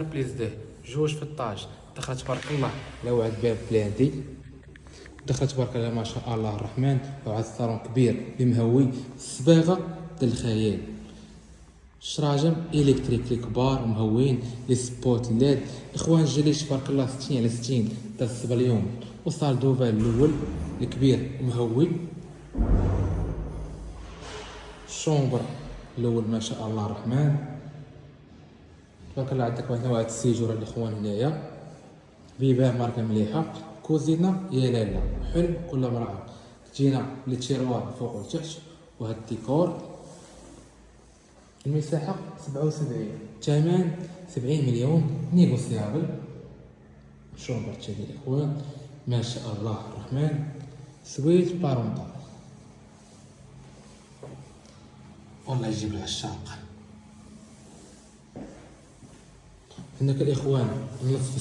بليز ديه جوج في الطاج. دخلت تبارك الله على واحد باب بلاندي، دخلت تبارك الله ما شاء الله الرحمن، واحد الصالون كبير بمهوي الصباغه ديال الخيال، الشراجم الكتريك لي كبار مهوين، لي سبوت ليد اخوان الجليل تبارك الله 60 على 60 تاع الصبليون، وصال دوفال الاول الكبير مهوي، الشومبر الاول ما شاء الله الرحمن تبارك الله. عندك واحد السيجوره الاخوان هنايا بيبان ماركه مليحه، كوزينه يا لالا حلم كل امراه، تجينا لي تيروار فوق وتحت، وهاد الديكور. المساحه 77، الثمن 70 مليون نيغوسيابل. شومبر تاني الاخوان ما شاء الله الرحمن، سويت بارونطال والله يجيب العشاق. هناك الاخوان النصف